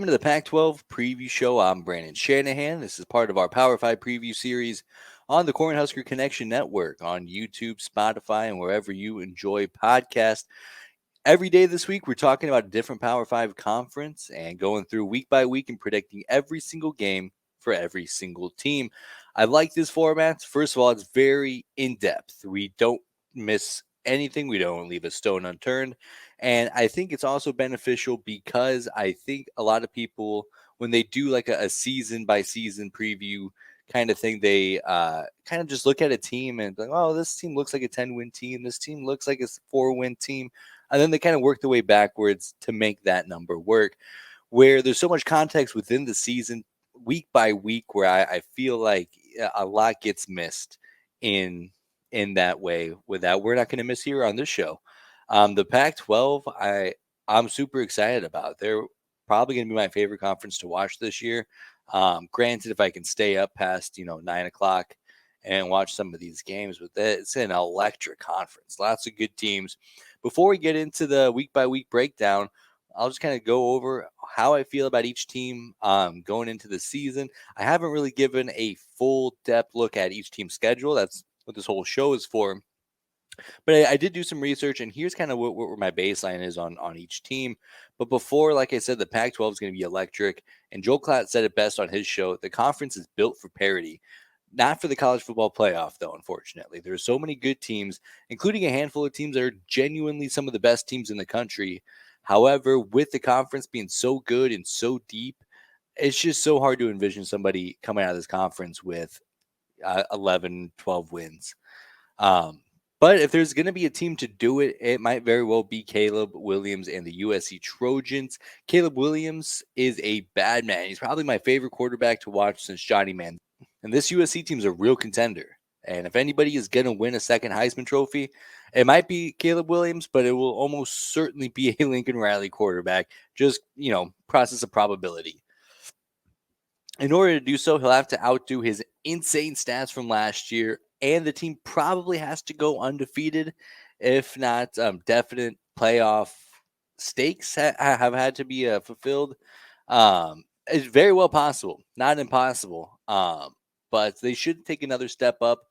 Welcome to the Pac-12 Preview Show. I'm Brandon Shanahan. This is part of our Power 5 preview series on the Cornhusker Connection network on YouTube, Spotify, and wherever you enjoy podcasts. Every day this week, we're talking about a different Power 5 conference and going through week by week and predicting every single game for every single team. I like this format. First of all, it's very in-depth. We don't miss anything. We don't leave a stone unturned. And I think it's also beneficial because I think a lot of people, when they do like a season by season preview kind of thing, they kind of just look at a team and be like, oh, this team looks like a 10-win team. This team looks like a 4-win team. And then they kind of work their way backwards to make that number work, where there's so much context within the season, week by week, where I feel like a lot gets missed in that way. With that, we're not going to miss here on this show. The Pac-12, I'm super excited about. They're probably going to be my favorite conference to watch this year. Granted, if I can stay up past 9:00 and watch some of these games, but it's an electric conference. Lots of good teams. Before we get into the week by week breakdown, I'll just kind of go over how I feel about each team going into the season. I haven't really given a full depth look at each team's schedule. That's what this whole show is for. But I did do some research, and here's kind of what my baseline is on each team. But before, like I said, the Pac-12 is going to be electric. And Joel Klatt said it best on his show. The conference is built for parity. Not for the college football playoff, though, unfortunately. There are so many good teams, including a handful of teams that are genuinely some of the best teams in the country. However, with the conference being so good and so deep, it's just so hard to envision somebody coming out of this conference with 11, 12 wins. But if there's going to be a team to do it, it might very well be Caleb Williams and the USC Trojans. Caleb Williams is a bad man. He's probably my favorite quarterback to watch since Johnny Manziel. And this USC team is a real contender. And if anybody is going to win a second Heisman Trophy, it might be Caleb Williams, but it will almost certainly be a Lincoln Riley quarterback. Just, process of probability. In order to do so, he'll have to outdo his insane stats from last year, and the team probably has to go undefeated, if not definite playoff stakes have had to be fulfilled. It's very well possible, not impossible, but they should take another step up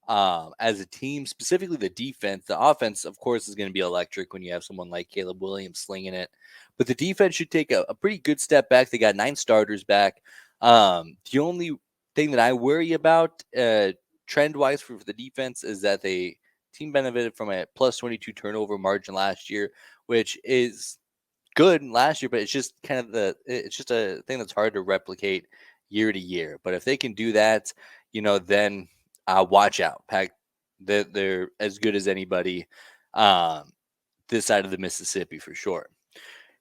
as a team, specifically the defense. The offense, of course, is going to be electric when you have someone like Caleb Williams slinging it, but the defense should take a pretty good step back. They got 9 starters back. The only thing that I worry about trend-wise for the defense is that the team benefited from a plus 22 turnover margin last year, which is good last year, but it's just it's just a thing that's hard to replicate year to year. But if they can do that, then watch out. They're as good as anybody this side of the Mississippi for sure.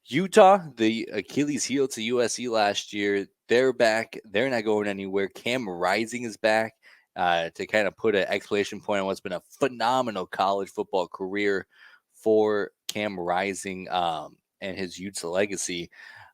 Utah, the Achilles heel to USC last year, they're back. They're not going anywhere. Cam Rising is back to kind of put an exclamation point on what's been a phenomenal college football career for Cam Rising and his Utah legacy.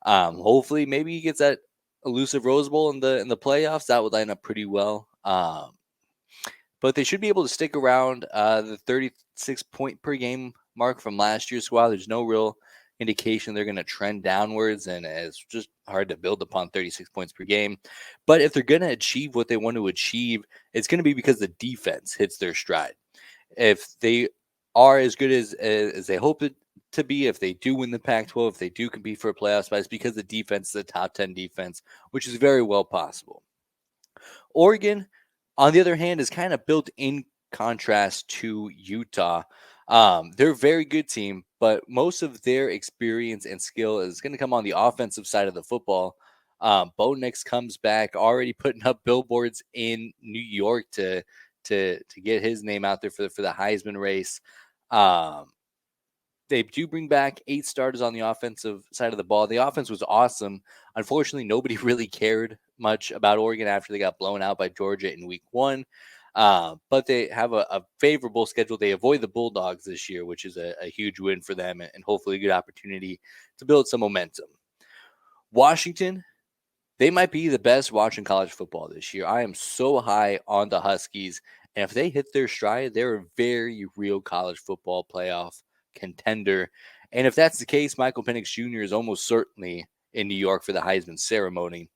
Hopefully, maybe he gets that elusive Rose Bowl in the playoffs. That would line up pretty well. But they should be able to stick around the 36 point per game mark from last year's squad. There's no real indication they're going to trend downwards, and it's just hard to build upon 36 points per game. But if they're going to achieve what they want to achieve, it's going to be because the defense hits their stride. If they are as good as they hope it to be, if they do win the Pac-12, if they do compete for a playoff spot, it's because the defense is a top 10 defense, which is very well possible. Oregon, on the other hand, is kind of built in contrast to Utah. They're a very good team, but most of their experience and skill is going to come on the offensive side of the football. Bo Nix comes back, already putting up billboards in New York to get his name out there for the Heisman race. They do bring back 8 starters on the offensive side of the ball. The offense was awesome. Unfortunately, nobody really cared much about Oregon after they got blown out by Georgia in week 1. But they have a favorable schedule. They avoid the Bulldogs this year, which is a huge win for them and hopefully a good opportunity to build some momentum. Washington, they might be the best watching college football this year. I am so high on the Huskies. And if they hit their stride, they're a very real college football playoff contender. And if that's the case, Michael Penix Jr. is almost certainly in New York for the Heisman ceremony.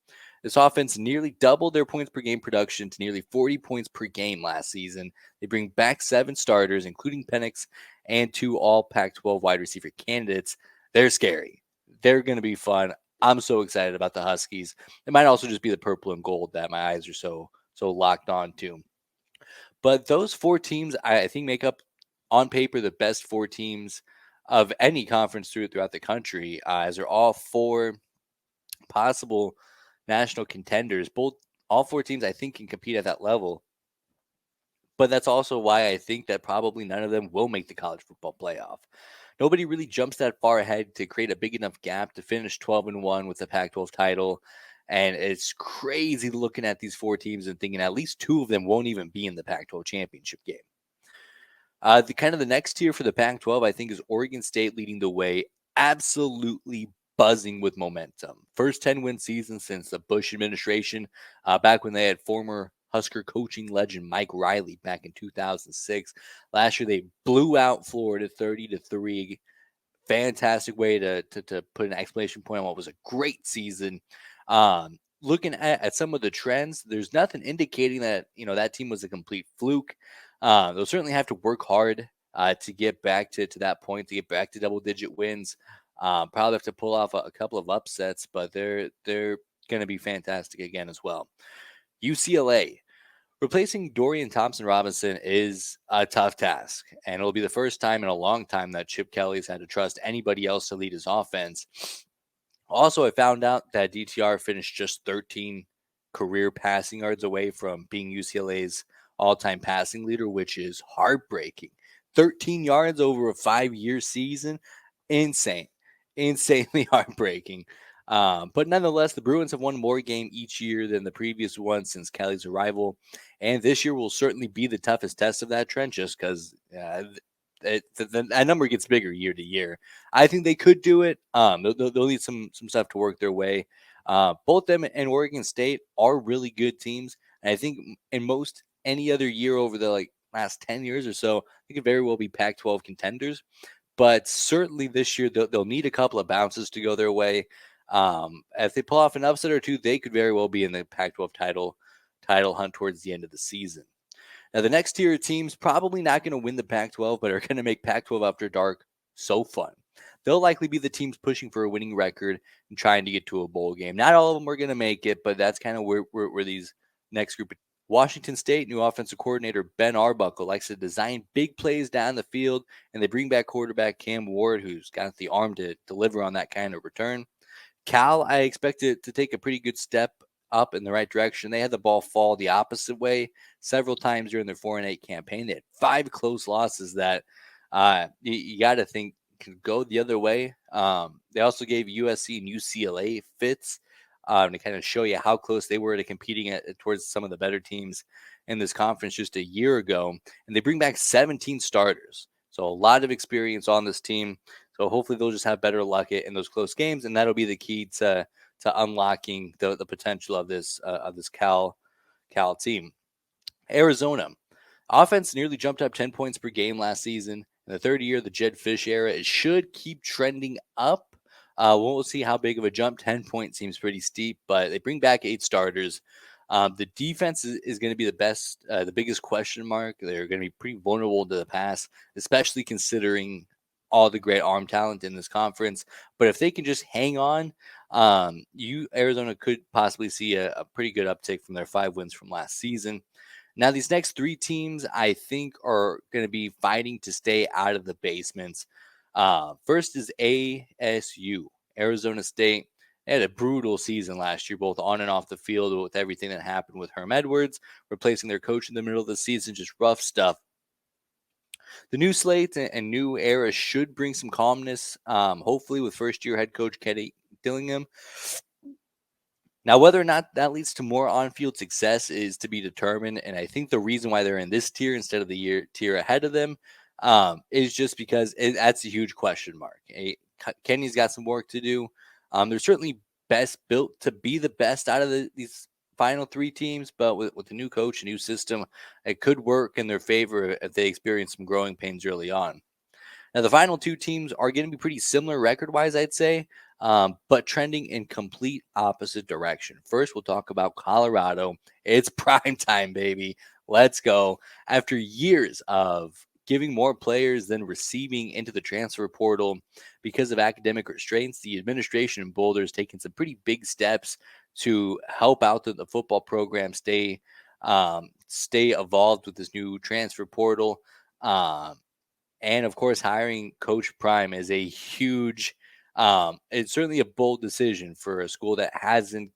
This offense nearly doubled their points per game production to nearly 40 points per game last season. They bring back 7 starters, including Penix and 2 all Pac-12 wide receiver candidates. They're scary. They're going to be fun. I'm so excited about the Huskies. It might also just be the purple and gold that my eyes are so locked on to. But those 4 teams, I think, make up on paper the best 4 teams of any conference throughout the country, as they're all 4 possible national contenders. All 4 teams, I think, can compete at that level. But that's also why I think that probably none of them will make the college football playoff. Nobody really jumps that far ahead to create a big enough gap to finish 12-1 with the Pac-12 title. And it's crazy looking at these 4 teams and thinking at least 2 of them won't even be in the Pac-12 championship game. The next tier for the Pac-12, I think, is Oregon State leading the way, absolutely buzzing with momentum. First 10-win season since the Bush administration, back when they had former Husker coaching legend Mike Riley back in 2006. Last year, they blew out Florida 30-3. Fantastic way to put an exclamation point on what was a great season. Looking at some of the trends, there's nothing indicating that that team was a complete fluke. They'll certainly have to work hard to get back to that point, to get back to double-digit wins. Probably have to pull off a couple of upsets, but they're going to be fantastic again as well. UCLA. Replacing Dorian Thompson-Robinson is a tough task, and it'll be the first time in a long time that Chip Kelly's had to trust anybody else to lead his offense. Also, I found out that DTR finished just 13 career passing yards away from being UCLA's all-time passing leader, which is heartbreaking. 13 yards over a 5-year season. Insane. Insanely heartbreaking. But nonetheless, the Bruins have won more game each year than the previous one since Kelly's arrival. And this year will certainly be the toughest test of that trend, just because that number gets bigger year to year. I think they could do it. They'll need some stuff to work their way. Both them and Oregon State are really good teams. And I think in most any other year over the last 10 years or so, they could very well be Pac-12 contenders. But certainly this year, they'll need a couple of bounces to go their way. If they pull off an upset or 2, they could very well be in the Pac-12 title hunt towards the end of the season. Now, the next tier of teams probably not going to win the Pac-12, but are going to make Pac-12 After Dark so fun. They'll likely be the teams pushing for a winning record and trying to get to a bowl game. Not all of them are going to make it, but that's kind of where these next group. Washington State new offensive coordinator Ben Arbuckle likes to design big plays down the field, and they bring back quarterback Cam Ward, who's got the arm to deliver on that kind of return. Cal, I expect it to take a pretty good step up in the right direction. They had the ball fall the opposite way several times during their 4-8 campaign. They had 5 close losses that you got to think could go the other way. They also gave USC and UCLA fits to kind of show you how close they were to competing towards some of the better teams in this conference just a year ago. And they bring back 17 starters. So a lot of experience on this team. So hopefully they'll just have better luck in those close games, and that'll be the key to unlocking the potential of this Cal team. Arizona offense nearly jumped up 10 points per game last season. In the third year of the Jed Fish era, it should keep trending up. We'll see how big of a jump. 10 points seems pretty steep, but they bring back 8 starters. The defense is going to be the biggest question mark. They're going to be pretty vulnerable to the pass, especially considering all the great arm talent in this conference. But if they can just hang on, Arizona could possibly see a pretty good uptick from their 5 wins from last season. Now, these next 3 teams, I think, are going to be fighting to stay out of the basements. First is ASU, Arizona State. They had a brutal season last year, both on and off the field, with everything that happened with Herm Edwards, replacing their coach in the middle of the season, just rough stuff. The new slate and new era should bring some calmness, hopefully with first-year head coach Kenny Dillingham. Now, whether or not that leads to more on-field success is to be determined, and I think the reason why they're in this tier instead of the tier ahead of them is just because that's a huge question mark. Kenny's got some work to do. They're certainly best built to be the best out of these final 3 teams, but with the new coach, a new system, it could work in their favor if they experience some growing pains early on. Now, the final two teams are going to be pretty similar record-wise, I'd say, but trending in complete opposite direction. First, we'll talk about Colorado. It's prime time, baby. Let's go. After years of giving more players than receiving into the transfer portal because of academic restraints, the administration in Boulder has taken some pretty big steps to help out the football program stay evolved with this new transfer portal. And of course, hiring Coach Prime is a huge, it's certainly a bold decision for a school that hasn't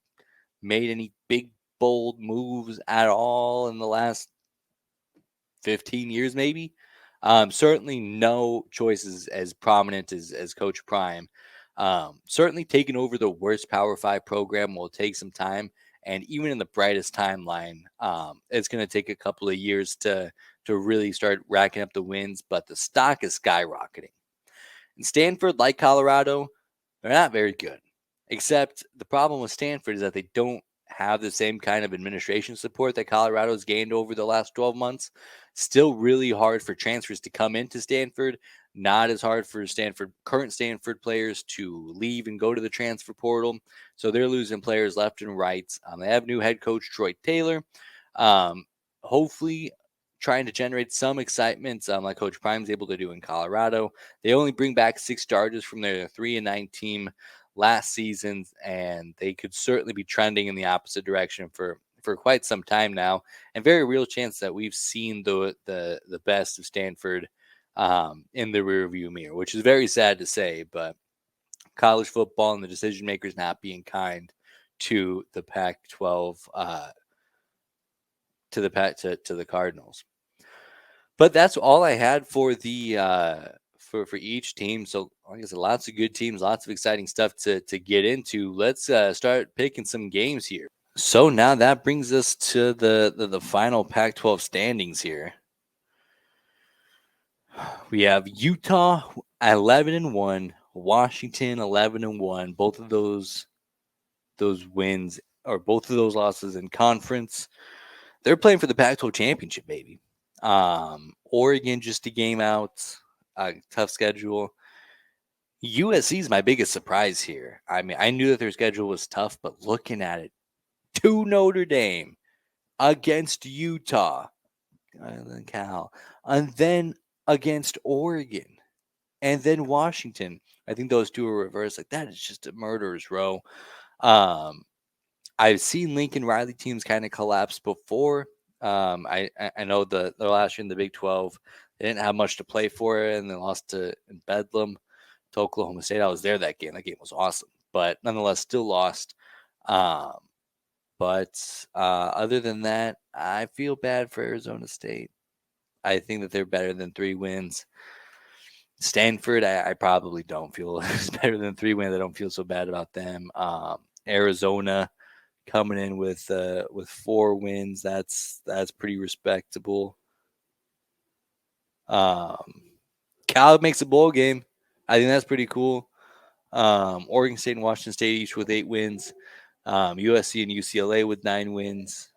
made any big, bold moves at all in the last 15 years, maybe. Certainly no choices as prominent as Coach Prime. Certainly taking over the worst Power 5 program will take some time. And even in the brightest timeline, it's going to take a couple of years to really start racking up the wins, but the stock is skyrocketing. And Stanford, like Colorado, they're not very good. Except the problem with Stanford is that they don't have the same kind of administration support that Colorado's gained over the last 12 months. Still really hard for transfers to come into Stanford. Not as hard for current Stanford players to leave and go to the transfer portal. So they're losing players left and right. They have new head coach Troy Taylor. Hopefully trying to generate some excitement like Coach Prime's able to do in Colorado. They only bring back 6 starters from their 3-9 team last season, and they could certainly be trending in the opposite direction for quite some time now, and very real chance that we've seen the best of Stanford in the rearview mirror, which is very sad to say, but college football and the decision makers not being kind to the Pac-12 to the Cardinals. But that's all I had for the for each team. So like I said, lots of good teams, lots of exciting stuff to get into. Let's start picking some games here. So now that brings us to the final Pac-12 standings here. We have Utah 11-1, Washington 11-1. Both of those wins or both of those losses in conference. They're playing for the Pac-12 championship, baby. Oregon just a game out, tough schedule. USC is my biggest surprise here. I mean, I knew that their schedule was tough, but looking at it, to Notre Dame against Utah, Cal, and then against Oregon, and then Washington. I think those two are reversed. Like that is just a murderer's row. I've seen Lincoln Riley teams kind of collapse before. I know the last year in the Big 12, they didn't have much to play for, and they lost to Bedlam to Oklahoma State. I was there that game. That game was awesome, but nonetheless, still lost. But other than that, I feel bad for Arizona State. I think that they're better than 3 wins. Stanford, I probably don't feel is better than 3 wins. I don't feel so bad about them. Arizona coming in with 4 wins. That's pretty respectable. Cal makes a bowl game. I think that's pretty cool. Oregon State and Washington State each with 8 wins. USC and UCLA with 9 wins.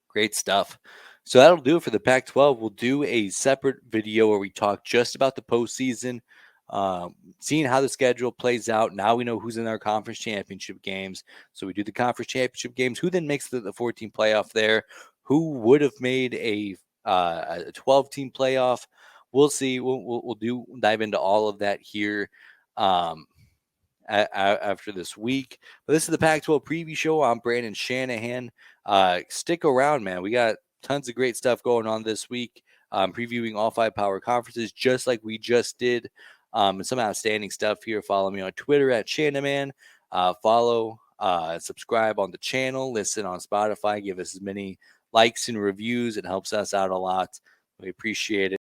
Great stuff. So that'll do it for the Pac-12. We'll do a separate video where we talk just about the postseason, seeing how the schedule plays out. Now we know who's in our conference championship games. So we do the conference championship games. Who then makes the 14 playoff there? Who would have made a 12-team playoff? We'll see. We'll dive into all of that here after this week. But this is the Pac-12 preview show. I'm Brandon Shanahan. Stick around, man. We got tons of great stuff going on this week. Previewing all 5 power conferences just like we just did. And some outstanding stuff here. Follow me on Twitter at Shanahan. Follow, subscribe on the channel. Listen on Spotify. Give us as many likes and reviews. It helps us out a lot. We appreciate it.